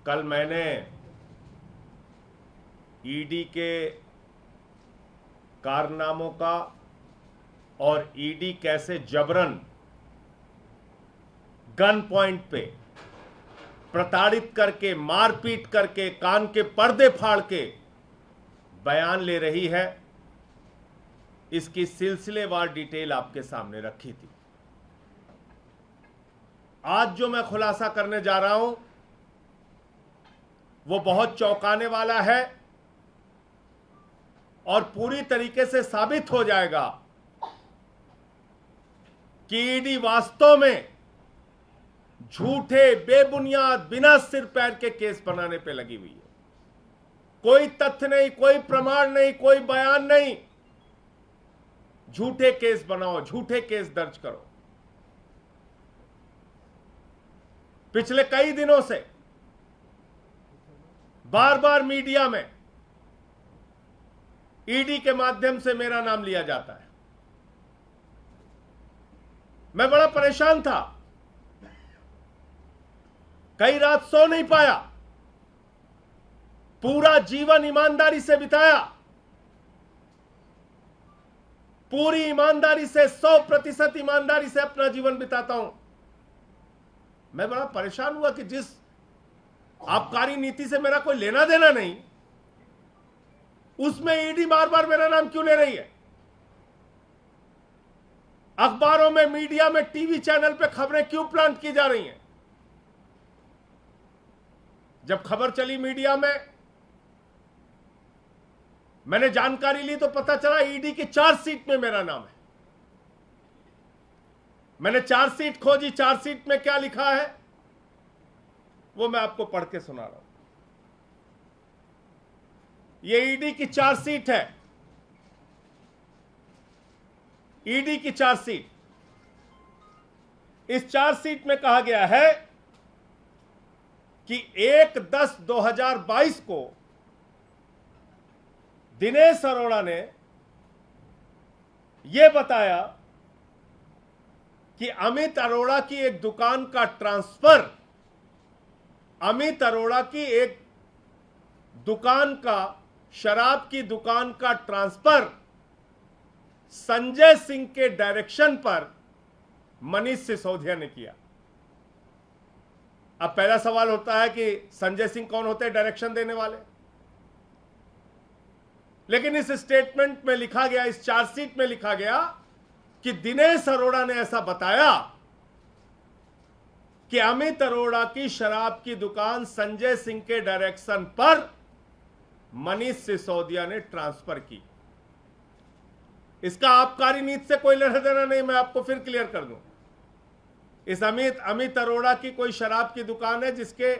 कल मैंने ईडी के कारनामों का और ईडी कैसे जबरन गन पॉइंट पे प्रताड़ित करके, मारपीट करके, कान के पर्दे फाड़ के बयान ले रही है, इसकी सिलसिलेवार डिटेल आपके सामने रखी थी। आज जो मैं खुलासा करने जा रहा हूं वो बहुत चौंकाने वाला है और पूरी तरीके से साबित हो जाएगा कि ईडी वास्तव में झूठे, बेबुनियाद, बिना सिर पैर के केस बनाने पे लगी हुई है। कोई तथ्य नहीं, कोई प्रमाण नहीं, कोई बयान नहीं, झूठे केस बनाओ, झूठे केस दर्ज करो। पिछले कई दिनों से बार बार मीडिया में ईडी के माध्यम से मेरा नाम लिया जाता है। मैं बड़ा परेशान था, कई रात सो नहीं पाया, पूरा जीवन ईमानदारी से बिताया, पूरी ईमानदारी से, 100% ईमानदारी से अपना जीवन बिताता हूं। मैं बड़ा परेशान हुआ कि जिस आबकारी नीति से मेरा कोई लेना देना नहीं, उसमें ईडी बार बार मेरा नाम क्यों ले रही है। अखबारों में, मीडिया में, टीवी चैनल पे खबरें क्यों प्लांट की जा रही हैं। जब खबर चली मीडिया में, मैंने जानकारी ली तो पता चला ईडी की चार्जशीट में मेरा नाम है। मैंने चार्जशीट खोजी, चार्जशीट में क्या लिखा है वो मैं आपको पढ़ के सुना रहा हूं। ये ईडी की चार्जशीट है, ईडी की चार्जशीट। इस चार्जशीट में कहा गया है कि 1/10/2022 को दिनेश अरोड़ा ने यह बताया कि अमित अरोड़ा की एक दुकान का ट्रांसफर, अमित अरोड़ा की एक दुकान का, शराब की दुकान का ट्रांसफर संजय सिंह के डायरेक्शन पर मनीष सिसोदिया ने किया। अब पहला सवाल होता है कि संजय सिंह कौन होते हैं डायरेक्शन देने वाले। लेकिन इस स्टेटमेंट में लिखा गया, इस चार्जशीट में लिखा गया कि दिनेश अरोड़ा ने ऐसा बताया कि अमित अरोड़ा की शराब की दुकान संजय सिंह के डायरेक्शन पर मनीष सिसोदिया ने ट्रांसफर की। इसका आबकारी नीति से कोई लेना देना नहीं, मैं आपको फिर क्लियर कर दूं। इस अमित अरोड़ा की कोई शराब की दुकान है जिसके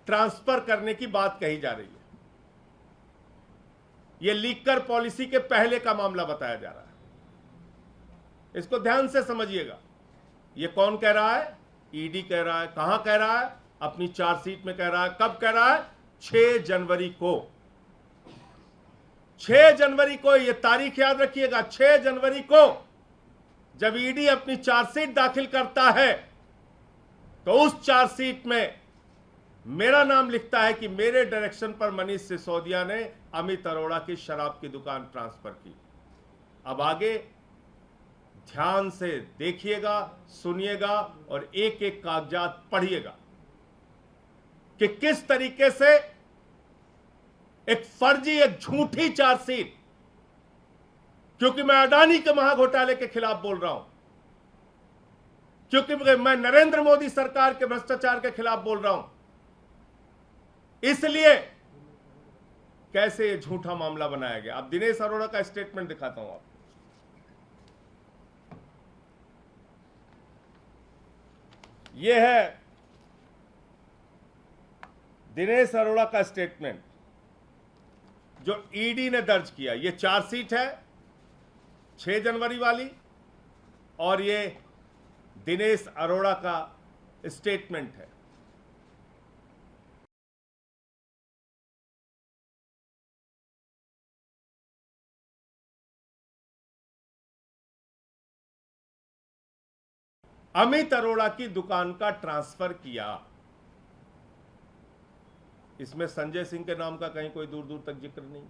ट्रांसफर करने की बात कही जा रही है। यह लीकर पॉलिसी के पहले का मामला बताया जा रहा है। इसको ध्यान से समझिएगा। यह कौन कह रहा है? ईडी कह रहा है। कहां कह रहा है? अपनी चार्जशीट में कह रहा है। कब कह रहा है? 6 जनवरी को। 6 जनवरी को, यह तारीख याद रखिएगा, 6 जनवरी को जब ईडी अपनी चार्जशीट दाखिल करता है तो उस चार्जशीट में मेरा नाम लिखता है कि मेरे डायरेक्शन पर मनीष सिसोदिया ने अमित अरोड़ा की शराब की दुकान ट्रांसफर की। अब आगे ध्यान से देखिएगा, सुनिएगा और एक एक कागजात पढ़िएगा कि किस तरीके से एक फर्जी, एक झूठी चार्जशीट, क्योंकि मैं अडानी के महाघोटाले के खिलाफ बोल रहा हूं, क्योंकि मैं नरेंद्र मोदी सरकार के भ्रष्टाचार के खिलाफ बोल रहा हूं, इसलिए कैसे ये झूठा मामला बनाया गया। अब दिनेश अरोड़ा का स्टेटमेंट दिखाता हूं आपको। यह है दिनेश अरोड़ा का स्टेटमेंट जो ईडी ने दर्ज किया। यह चार्जशीट है 6 जनवरी वाली और ये दिनेश अरोड़ा का स्टेटमेंट है। अमित अरोड़ा की दुकान का ट्रांसफर किया। इसमें संजय सिंह के नाम का कहीं कोई दूर दूर तक जिक्र नहीं।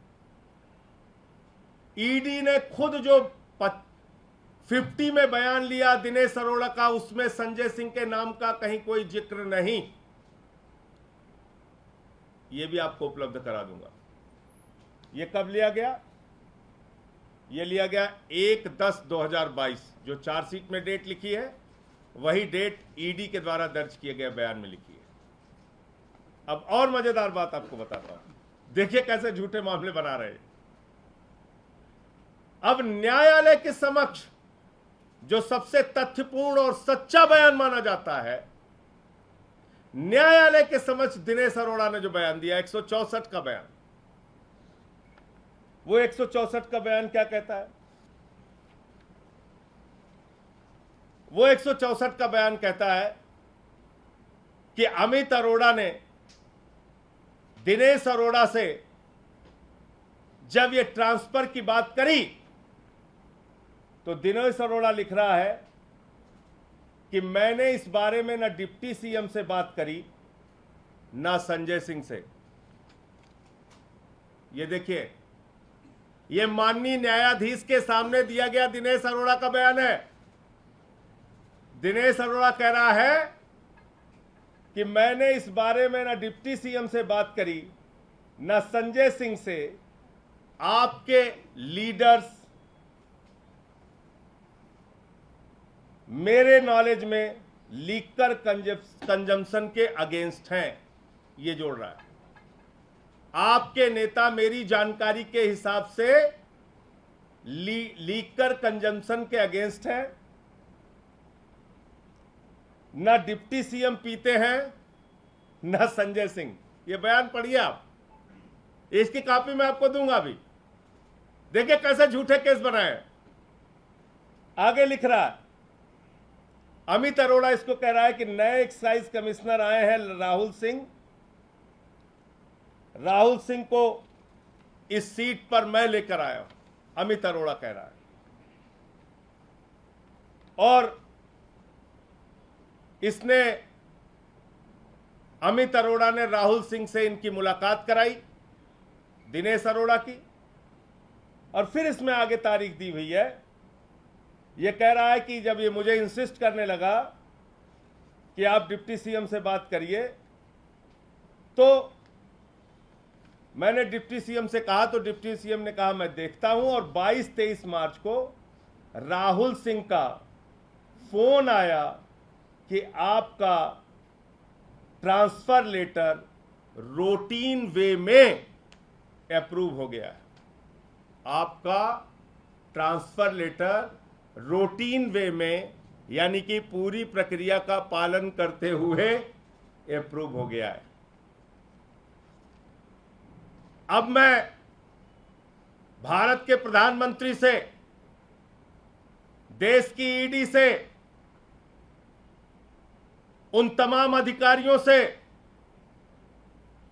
ईडी ने खुद जो 50 में बयान लिया दिनेश अरोड़ा का, उसमें संजय सिंह के नाम का कहीं कोई जिक्र नहीं। यह भी आपको उपलब्ध करा दूंगा। यह कब लिया गया? यह लिया गया 1/10/2022। जो चार्जशीट में डेट लिखी है वही डेट ईडी के द्वारा दर्ज किए गए बयान में लिखी है। अब और मजेदार बात आपको बताता हूं, देखिए कैसे झूठे मामले बना रहे हैं। अब न्यायालय के समक्ष जो सबसे तथ्यपूर्ण और सच्चा बयान माना जाता है, न्यायालय के समक्ष दिनेश अरोड़ा ने जो बयान दिया 164 का बयान, वो 164 का बयान क्या कहता है? वो 164 का बयान कहता है कि अमित अरोड़ा ने दिनेश अरोड़ा से जब ये ट्रांसफर की बात करी तो दिनेश अरोड़ा लिख रहा है कि मैंने इस बारे में ना डिप्टी सीएम से बात करी ना संजय सिंह से। ये देखिए, ये माननीय न्यायाधीश के सामने दिया गया दिनेश अरोड़ा का बयान है। दिनेश अरोड़ा कह रहा है कि मैंने इस बारे में ना डिप्टी सीएम से बात करी ना संजय सिंह से। आपके लीडर्स मेरे नॉलेज में लीकर कंजम्पशन के अगेंस्ट हैं, ये जोड़ रहा है। आपके नेता मेरी जानकारी के हिसाब से लीकर कंजम्पशन के अगेंस्ट हैं। ना डिप्टी सीएम पीते हैं ना संजय सिंह। ये बयान पढ़िए आप, इसकी कॉपी मैं आपको दूंगा अभी। देखिए कैसे झूठे केस बनाए। आगे लिख रहा है, अमित अरोड़ा इसको कह रहा है कि नए एक्साइज कमिश्नर आए हैं राहुल सिंह। राहुल सिंह को इस सीट पर मैं लेकर आया हूं, अमित अरोड़ा कह रहा है। और इसने अमित अरोड़ा ने राहुल सिंह से इनकी मुलाकात कराई, दिनेश अरोड़ा की। और फिर इसमें आगे तारीख दी हुई है। यह कह रहा है कि जब ये मुझे इंसिस्ट करने लगा कि आप डिप्टी सीएम से बात करिए, तो मैंने डिप्टी सीएम से कहा, तो डिप्टी सीएम ने कहा मैं देखता हूं। और 22-23 मार्च को राहुल सिंह का फोन आया कि आपका ट्रांसफर लेटर रूटीन वे में अप्रूव हो गया है। आपका ट्रांसफर लेटर रूटीन वे में, यानी कि पूरी प्रक्रिया का पालन करते हुए अप्रूव हो गया है। अब मैं भारत के प्रधानमंत्री से, देश की ईडी से, उन तमाम अधिकारियों से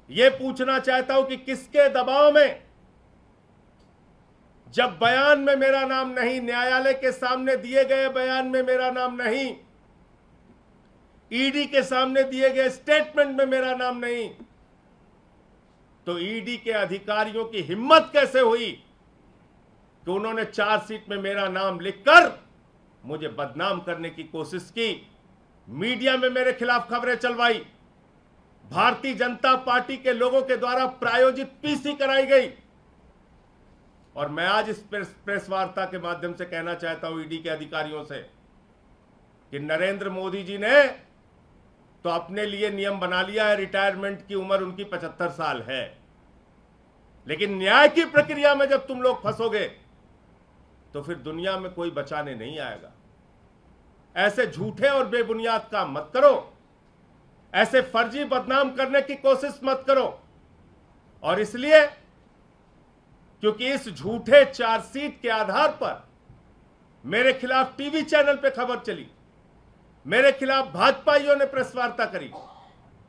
यह पूछना चाहता हूं कि किसके दबाव में, जब बयान में मेरा नाम नहीं, न्यायालय के सामने दिए गए बयान में मेरा नाम नहीं, ईडी के सामने दिए गए स्टेटमेंट में मेरा नाम नहीं, तो ईडी के अधिकारियों की हिम्मत कैसे हुई कि उन्होंने चार्जशीट में मेरा नाम लिखकर मुझे बदनाम करने की कोशिश की, मीडिया में मेरे खिलाफ खबरें चलवाई, भारतीय जनता पार्टी के लोगों के द्वारा प्रायोजित पीसी कराई गई। और मैं आज इस प्रेस वार्ता के माध्यम से कहना चाहता हूं ईडी के अधिकारियों से कि नरेंद्र मोदी जी ने तो अपने लिए नियम बना लिया है, रिटायरमेंट की उम्र उनकी 75 साल है, लेकिन न्याय की प्रक्रिया में जब तुम लोग फंसोगे तो फिर दुनिया में कोई बचाने नहीं आएगा। ऐसे झूठे और बेबुनियाद काम मत करो, ऐसे फर्जी बदनाम करने की कोशिश मत करो। और इसलिए क्योंकि इस झूठे चार्जशीट के आधार पर मेरे खिलाफ टीवी चैनल पे खबर चली, मेरे खिलाफ भाजपाइयों ने प्रेस वार्ता करी,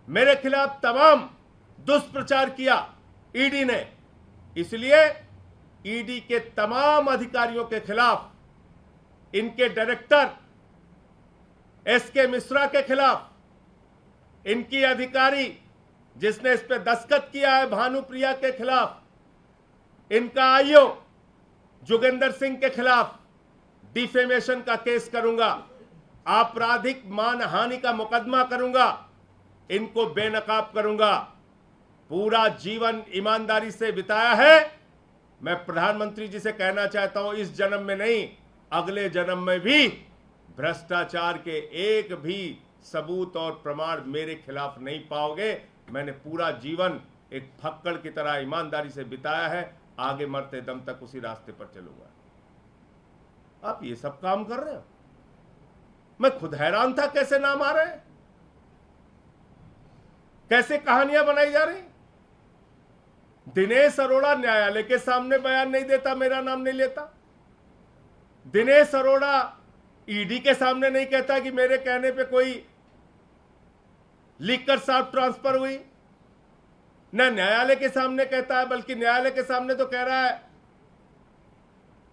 मेरे खिलाफ तमाम दुष्प्रचार किया ईडी ने, इसलिए ईडी के तमाम अधिकारियों के खिलाफ, इनके डायरेक्टर एसके मिश्रा के खिलाफ, इनकी अधिकारी जिसने इस पे दस्तखत किया है भानुप्रिया के खिलाफ, इनका आईओ जोगेंद्र सिंह के खिलाफ डिफेमेशन का केस करूंगा, आपराधिक मानहानि का मुकदमा करूंगा, इनको बेनकाब करूंगा। पूरा जीवन ईमानदारी से बिताया है। मैं प्रधानमंत्री जी से कहना चाहता हूं, इस जन्म में नहीं, अगले जन्म में भी भ्रष्टाचार के एक भी सबूत और प्रमाण मेरे खिलाफ नहीं पाओगे। मैंने पूरा जीवन एक फक्कड़ की तरह ईमानदारी से बिताया है, आगे मरते दम तक उसी रास्ते पर चलूंगा। आप ये सब काम कर रहे हो। मैं खुद हैरान था कैसे नाम आ रहे हैं, कैसे कहानियां बनाई जा रही। दिनेश अरोड़ा न्यायालय के सामने बयान नहीं देता, मेरा नाम नहीं लेता। दिनेश अरोड़ा ईडी के सामने नहीं कहता कि मेरे कहने पे कोई लिखकर साफ ट्रांसफर हुई, न न्यायालय के सामने कहता है, बल्कि न्यायालय के सामने तो कह रहा है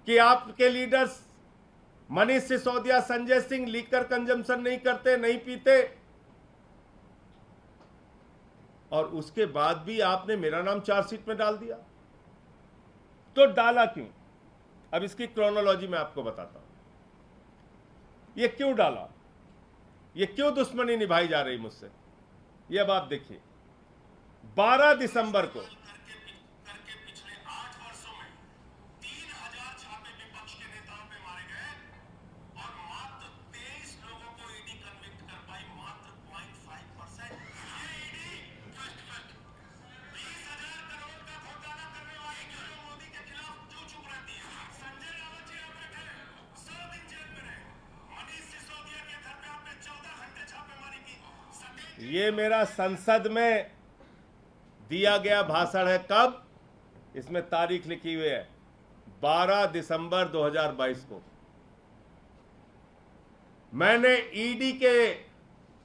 कि आपके leaders Manish Sisodia, Sanjay Singh liquor consumption नहीं करते, नहीं पीते, और उसके बाद भी आपने मेरा नाम चार्जशीट में डाल दिया। तो डाला क्यों? अब इसकी क्रोनोलॉजी मैं आपको बताता हूं। ये क्यों डाला, ये क्यों दुश्मनी निभाई जा रही मुझसे, ये अब आप देखिए। 12 दिसंबर को पिछले 8 वर्षों में 3000 छापे विपक्ष के नेताओं पे मारे गए और मात्र 23 लोगों को ईडी कन्विक्ट कर पाई, मात्र 0.5%। ये ईडी 20,000 करोड़ का घोटाला करने वाली नीरव मोदी के खिलाफ क्यों चुप रहती है? संजय रावत जी आप बैठे 100 दिन जेल में रहे। मनीष सिसोदिया के घर पे आपने 14 घंटे छापेमारी की। ये मेरा संसद में दिया गया भाषण है। कब? इसमें तारीख लिखी हुई है 12 दिसंबर 2022 को। मैंने ईडी के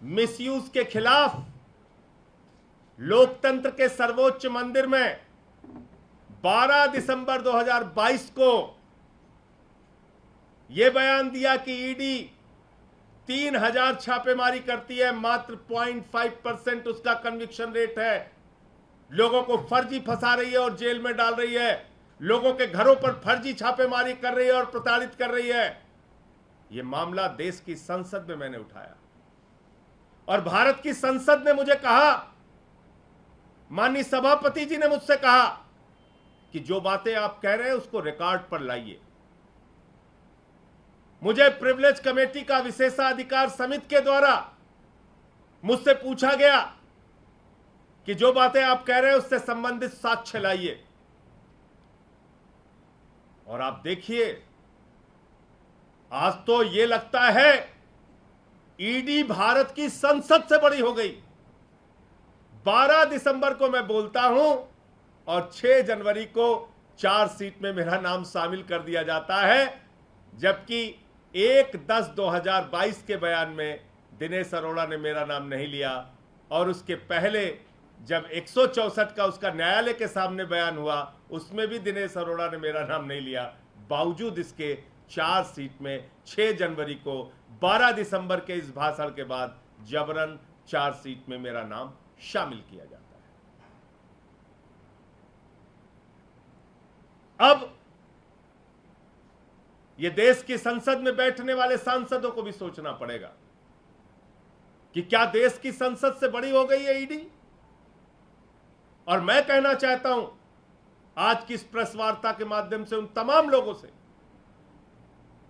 मिसयूज के खिलाफ लोकतंत्र के सर्वोच्च मंदिर में 12 दिसंबर 2022 को यह बयान दिया कि ईडी 3000 छापेमारी करती है, मात्र 0.5% उसका कन्विक्शन रेट है। लोगों को फर्जी फंसा रही है और जेल में डाल रही है, लोगों के घरों पर फर्जी छापेमारी कर रही है और प्रताड़ित कर रही है। यह मामला देश की संसद में मैंने उठाया और भारत की संसद ने मुझे कहा, माननीय सभापति जी ने मुझसे कहा कि जो बातें आप कह रहे हैं उसको रिकॉर्ड पर लाइए। मुझे प्रिविलेज कमेटी का विशेषाधिकार समिति के द्वारा मुझसे पूछा गया कि जो बातें आप कह रहे हैं उससे संबंधित साक्ष्य लाइए। और आप देखिए, आज तो यह लगता है ईडी भारत की संसद से बड़ी हो गई। 12 दिसंबर को मैं बोलता हूं और 6 जनवरी को चार्जशीट में मेरा नाम शामिल कर दिया जाता है, जबकि 1/10/2022 के बयान में दिनेश अरोड़ा ने मेरा नाम नहीं लिया, और उसके पहले जब 164 का उसका न्यायालय के सामने बयान हुआ उसमें भी दिनेश अरोड़ा ने मेरा नाम नहीं लिया। बावजूद इसके चार्जशीट में 6 जनवरी को 12 दिसंबर के इस भाषण के बाद जबरन चार्जशीट में मेरा नाम शामिल किया जाता है। अब यह देश की संसद में बैठने वाले सांसदों को भी सोचना पड़ेगा कि क्या देश की संसद से बड़ी हो गई है ईडी। और मैं कहना चाहता हूं आज की इस प्रेस वार्ता के माध्यम से उन तमाम लोगों से,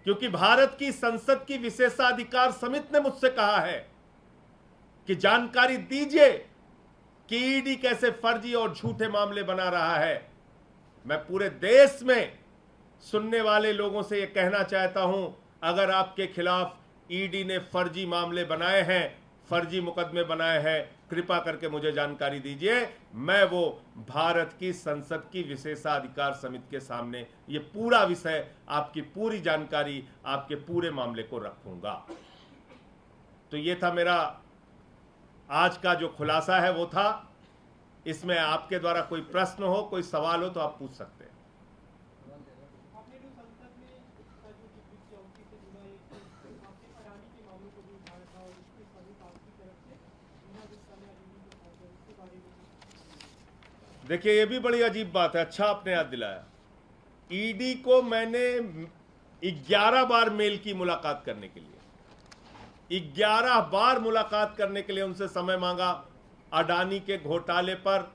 क्योंकि भारत की संसद की विशेषाधिकार समिति ने मुझसे कहा है कि जानकारी दीजिए कि ईडी कैसे फर्जी और झूठे मामले बना रहा है। मैं पूरे देश में सुनने वाले लोगों से यह कहना चाहता हूं, अगर आपके खिलाफ ईडी ने फर्जी मामले बनाए हैं, फर्जी मुकदमे बनाए हैं, कृपा करके मुझे जानकारी दीजिए। मैं वो भारत की संसद की विशेषाधिकार समिति के सामने ये पूरा विषय, आपकी पूरी जानकारी, आपके पूरे मामले को रखूंगा। तो ये था मेरा आज का जो खुलासा है वो था। इसमें आपके द्वारा कोई प्रश्न हो, कोई सवाल हो तो आप पूछ सकते हैं। देखिए ये भी बड़ी अजीब बात है, अच्छा आपने याद दिलाया। ईडी को मैंने 11 बार मेल की मुलाकात करने के लिए, 11 बार मुलाकात करने के लिए उनसे समय मांगा। अडानी के घोटाले पर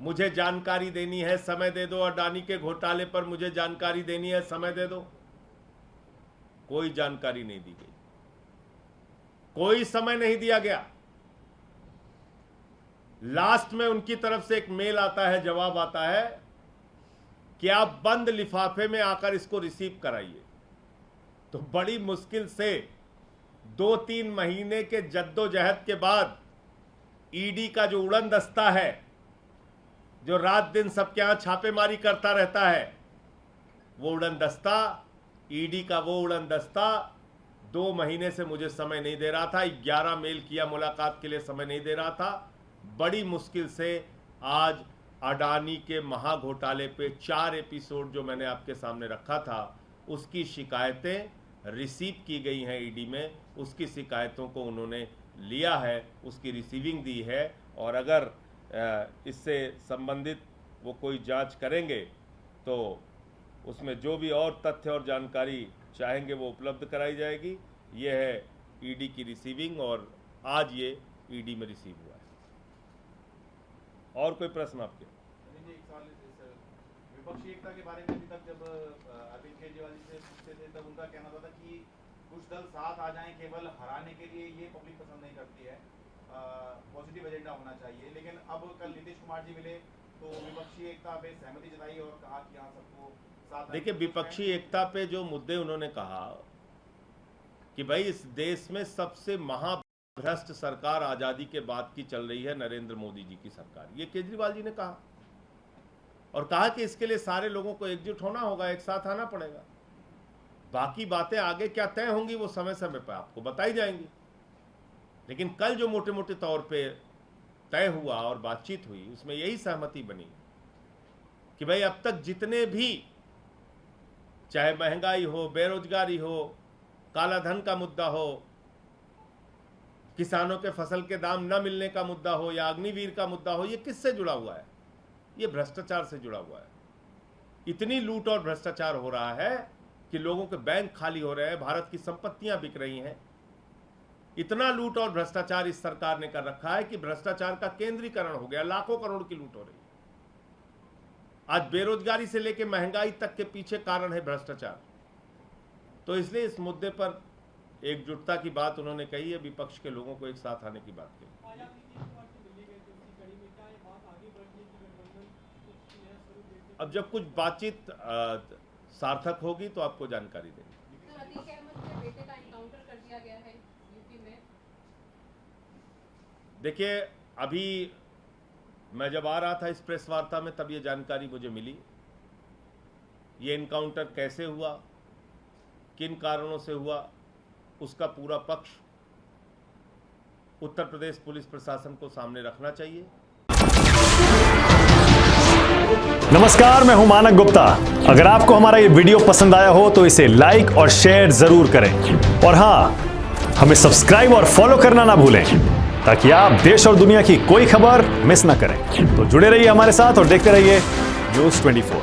मुझे जानकारी देनी है, समय दे दो। अडानी के घोटाले पर मुझे जानकारी देनी है, समय दे दो। कोई जानकारी नहीं दी गई, कोई समय नहीं दिया गया। लास्ट में उनकी तरफ से एक मेल आता है, जवाब आता है कि आप बंद लिफाफे में आकर इसको रिसीव कराइए। तो बड़ी मुश्किल से 2-3 महीने के जद्दोजहद के बाद ईडी का जो उड़न दस्ता है, जो रात दिन सबके यहां छापेमारी करता रहता है, वो उड़न दस्ता, ईडी का वो उड़न दस्ता 2 महीने से मुझे समय नहीं दे रहा था। 11 मेल किया, मुलाकात के लिए समय नहीं दे रहा था। बड़ी मुश्किल से आज अडानी के महाघोटाले पे 4 एपिसोड जो मैंने आपके सामने रखा था, उसकी शिकायतें रिसीव की गई हैं ईडी में। उसकी शिकायतों को उन्होंने लिया है, उसकी रिसीविंग दी है, और अगर इससे संबंधित वो कोई जांच करेंगे तो उसमें जो भी और तथ्य और जानकारी चाहेंगे वो उपलब्ध कराई जाएगी। ये है ईडी की रिसीविंग, और आज ये ईडी में रिसीव हुआ है। और कोई प्रश्न आपके? एक सवाल विपक्षी एकता के बारे में अभी तक जब अरविंद केजरीवाल जी से पूछते थे तब उनका कहना था कि कुछ दल साथ आ जाएं केवल हराने के लिए, ये पब्लिक पसंद नहीं करती है, पॉजिटिव एजेंडा होना चाहिए। लेकिन अब कल नीतीश कुमार जी मिले तो विपक्षी एकता पे सहमति जताई और कहा कि हाँ सबको साथ। देखिए, विपक्षी एकता पे जो मुद्दे उन्होंने कहा कि भाई इस देश में सबसे महाभ्रष्ट सरकार आजादी के बाद की चल रही है नरेंद्र मोदी जी की सरकार, ये केजरीवाल जी ने कहा, और कहा कि इसके लिए सारे लोगों को एकजुट होना होगा, एक साथ आना पड़ेगा। बाकी बातें आगे क्या तय होंगी वो समय समय पर आपको बताई जाएंगी। लेकिन कल जो मोटे मोटे तौर पे तय हुआ और बातचीत हुई, उसमें यही सहमति बनी कि भाई अब तक जितने भी, चाहे महंगाई हो, बेरोजगारी हो, काला धन का मुद्दा हो, किसानों के फसल के दाम न मिलने का मुद्दा हो, या अग्निवीर का मुद्दा हो, ये किससे जुड़ा हुआ है? ये भ्रष्टाचार से जुड़ा हुआ है। इतनी लूट और भ्रष्टाचार हो रहा है कि लोगों के बैंक खाली हो रहे हैं, भारत की संपत्तियां बिक रही हैं। इतना लूट और भ्रष्टाचार इस सरकार ने कर रखा है कि भ्रष्टाचार का केंद्रीकरण हो गया, लाखों करोड़ की लूट हो रही है। आज बेरोजगारी से लेकर महंगाई तक के पीछे कारण है भ्रष्टाचार। तो इसलिए इस मुद्दे पर एकजुटता की बात उन्होंने कही है, विपक्ष के लोगों को एक साथ आने की बात कही। अब जब कुछ बातचीत सार्थक होगी तो आपको जानकारी देंगे। देखिए, अभी मैं जब आ रहा था इस प्रेस वार्ता में तब ये जानकारी मुझे मिली। ये इनकाउंटर कैसे हुआ, किन कारणों से हुआ, उसका पूरा पक्ष उत्तर प्रदेश पुलिस प्रशासन को सामने रखना चाहिए। नमस्कार, मैं हूं मानक गुप्ता। अगर आपको हमारा ये वीडियो पसंद आया हो तो इसे लाइक और शेयर जरूर करें, और हां, हमें सब्सक्राइब और फॉलो करना ना भूलें ताकि आप देश और दुनिया की कोई खबर मिस ना करें। तो जुड़े रहिए हमारे साथ और देखते रहिए न्यूज़ 24।